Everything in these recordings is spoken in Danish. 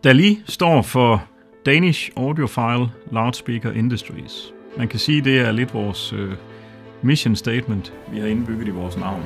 DALI står for Danish Audiophile Loudspeaker Industries. Man kan sige, det er lidt vores mission statement, vi har indbygget i vores navn.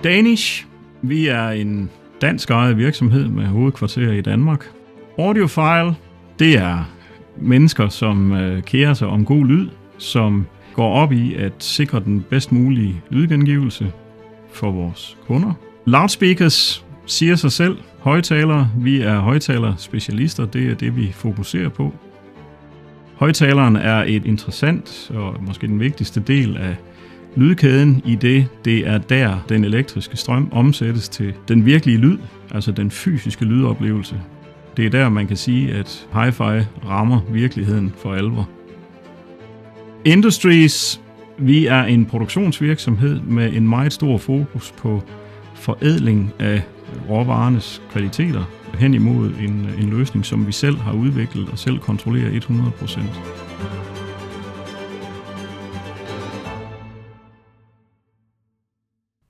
Danish, vi er en dansk ejet virksomhed med hovedkvarter i Danmark. Audiophile, det er mennesker, som kerer sig om god lyd, som går op i at sikre den bedst mulige lydgengivelse for vores kunder. Loudspeakers siger sig selv. Højtalere, vi er højtalerspecialister, det er det, vi fokuserer på. Højtaleren er et interessant og måske den vigtigste del af lydkæden, i det er der, den elektriske strøm omsættes til den virkelige lyd, altså den fysiske lydoplevelse. Det er der, man kan sige, at hi-fi rammer virkeligheden for alvor. Industries, vi er en produktionsvirksomhed med en meget stor fokus på forædling af råvarernes kvaliteter hen imod en løsning, som vi selv har udviklet og selv kontrollerer 100%.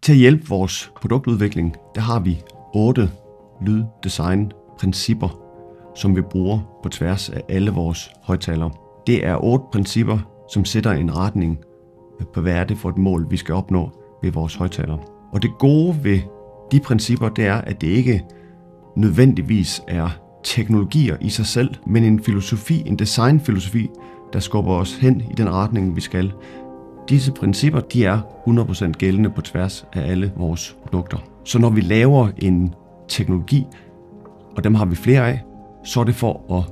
Til at hjælpe vores produktudvikling, der har vi 8 lyddesignprincipper, som vi bruger på tværs af alle vores højttalere. Det er 8 principper, som sætter en retning på, hvad er det for et mål, vi skal opnå ved vores højttalere. Og det gode ved de principper, det er, at det ikke nødvendigvis er teknologier i sig selv, men en filosofi, en designfilosofi, der skubber os hen i den retning, vi skal. Disse principper, de er 100% gældende på tværs af alle vores produkter. Så når vi laver en teknologi, og dem har vi flere af, så er det for at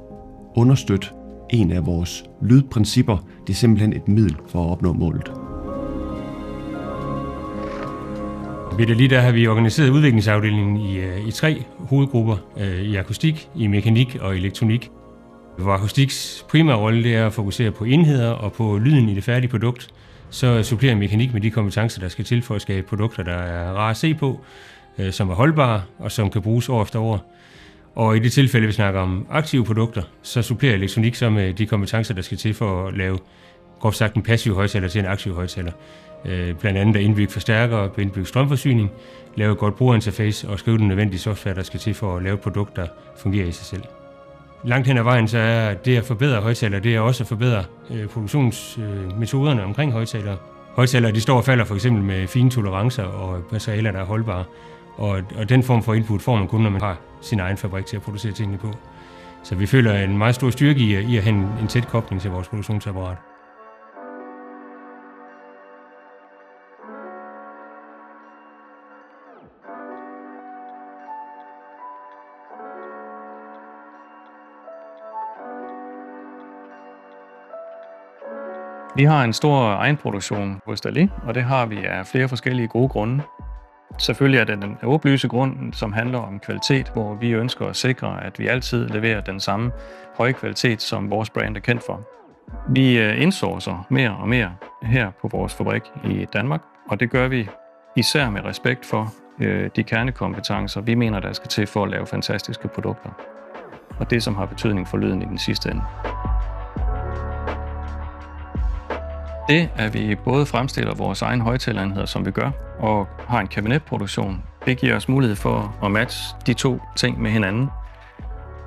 understøtte en af vores lydprincipper. Det er simpelthen et middel for at opnå målet. Ved DALI der har vi organiseret udviklingsafdelingen i 3 hovedgrupper, i akustik, i mekanik og elektronik. Hvor akustiks primære rolle det er at fokusere på enheder og på lyden i det færdige produkt. Så supplerer mekanik med de kompetencer, der skal til for at skabe produkter, der er rare at se på, som er holdbare og som kan bruges år efter år. Og i det tilfælde, vi snakker om aktive produkter, så supplerer elektronik så med de kompetencer, der skal til for at lave, groft sagt, en passiv højttaler til en aktiv højttaler. Blandt andet at indbygge forstærkere, indbygge strømforsyning, lave et godt brugerinterface og skrive den nødvendige software, der skal til for at lave et produkt, der fungerer i sig selv. Langt hen ad vejen så er det at forbedre højttaler, det er også at forbedre produktionsmetoderne omkring højttalere. Højttalere de står og falder for eksempel med fine tolerancer og materialer, der er holdbare. Og den form for input får man kun, når man har sin egen fabrik til at producere tingene på. Så vi føler en meget stor styrke i at have en tæt kobling til vores produktionsapparat. Vi har en stor egenproduktion hos DALI, og det har vi af flere forskellige gode grunde. Selvfølgelig er det den åbenlyse grund, som handler om kvalitet, hvor vi ønsker at sikre, at vi altid leverer den samme høje kvalitet, som vores brand er kendt for. Vi insourcer mere og mere her på vores fabrik i Danmark, og det gør vi især med respekt for de kernekompetencer, vi mener, der skal til for at lave fantastiske produkter. Og det, som har betydning for lyden i den sidste ende. Det, at vi både fremstiller vores egen højtalerenheder, som vi gør, og har en kabinetproduktion, det giver os mulighed for at matche de 2 ting med hinanden.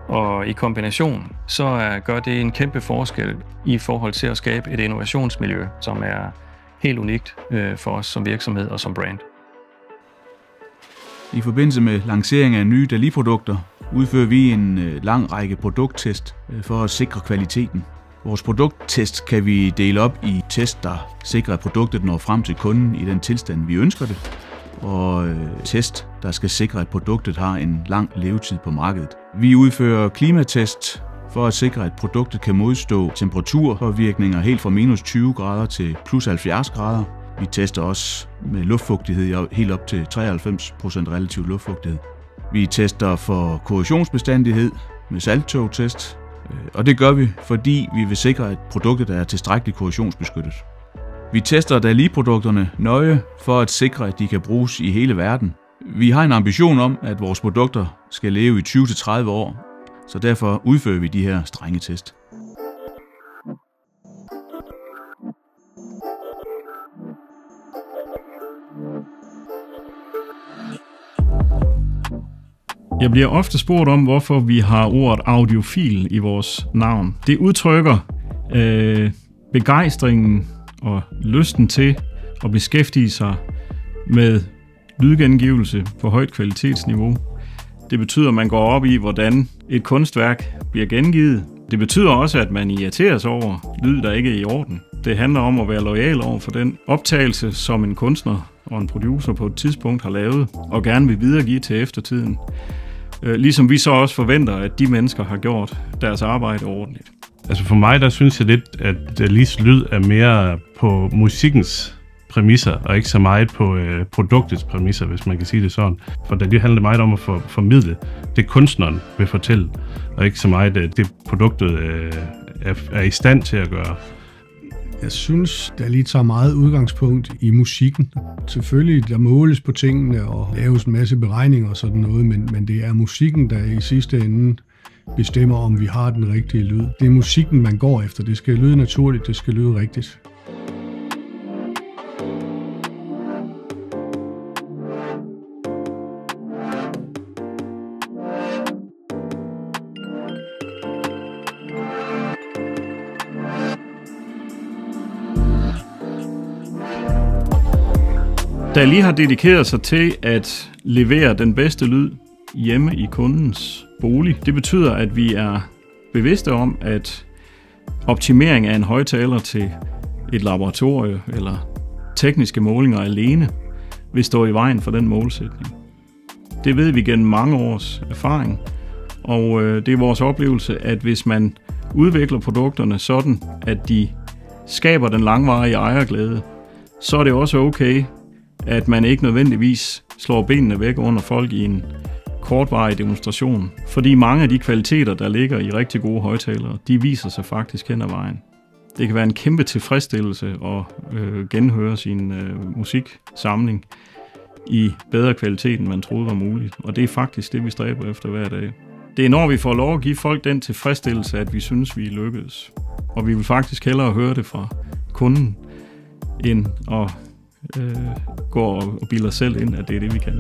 Og i kombination, så gør det en kæmpe forskel i forhold til at skabe et innovationsmiljø, som er helt unikt for os som virksomhed og som brand. I forbindelse med lancering af nye DALI-produkter udfører vi en lang række produkttest for at sikre kvaliteten. Vores produkttest kan vi dele op i test, der sikrer, at produktet når frem til kunden i den tilstand, vi ønsker det, og test, der skal sikre, at produktet har en lang levetid på markedet. Vi udfører klimatest for at sikre, at produktet kan modstå temperaturpåvirkninger helt fra minus 20 grader til plus 70 grader. Vi tester også med luftfugtighed helt op til 93% relativ luftfugtighed. Vi tester for korrosionsbestandighed med salttågtest. Og det gør vi, fordi vi vil sikre, at produktet er tilstrækkeligt korrosionsbeskyttet. Vi tester DALI-produkterne nøje for at sikre, at de kan bruges i hele verden. Vi har en ambition om, at vores produkter skal leve i 20-30 år, så derfor udfører vi de her strenge test. Jeg bliver ofte spurgt om, hvorfor vi har ordet audiofil i vores navn. Det udtrykker begejstringen og lysten til at beskæftige sig med lydgengivelse på højt kvalitetsniveau. Det betyder, at man går op i, hvordan et kunstværk bliver gengivet. Det betyder også, at man irriterer sig over lyd, der ikke er i orden. Det handler om at være loyal over for den optagelse, som en kunstner og en producer på et tidspunkt har lavet, og gerne vil videregive til eftertiden. Ligesom vi så også forventer, at de mennesker har gjort deres arbejde ordentligt. Altså for mig, der synes jeg lidt, at Dalis lyd er mere på musikkens præmisser, og ikke så meget på produktets præmisser, hvis man kan sige det sådan. For Dali handler meget om at formidle det, kunstneren vil fortælle, og ikke så meget det produktet er i stand til at gøre. Jeg synes, Dali tager meget udgangspunkt i musikken. Selvfølgelig, der måles på tingene og laves en masse beregninger og sådan noget, men det er musikken, der i sidste ende bestemmer, om vi har den rigtige lyd. Det er musikken, man går efter. Det skal lyde naturligt, det skal lyde rigtigt. Dali har dedikeret sig til at levere den bedste lyd hjemme i kundens bolig. Det betyder, at vi er bevidste om, at optimering af en højttaler til et laboratorie eller tekniske målinger alene vil stå i vejen for den målsætning. Det ved vi gennem mange års erfaring, og det er vores oplevelse, at hvis man udvikler produkterne sådan, at de skaber den langvarige ejerglæde, så er det også okay, at man ikke nødvendigvis slår benene væk under folk i en kortvarig demonstration. Fordi mange af de kvaliteter, der ligger i rigtig gode højttalere, de viser sig faktisk hen ad vejen. Det kan være en kæmpe tilfredsstillelse at genhøre sin musiksamling i bedre kvalitet, end man troede var muligt. Og det er faktisk det, vi stræber efter hver dag. Det er når vi får lov at give folk den tilfredsstillelse, at vi synes, vi er lykkedes. Og vi vil faktisk hellere høre det fra kunden, end at gå og bilde os selv ind, at det er det, vi kan.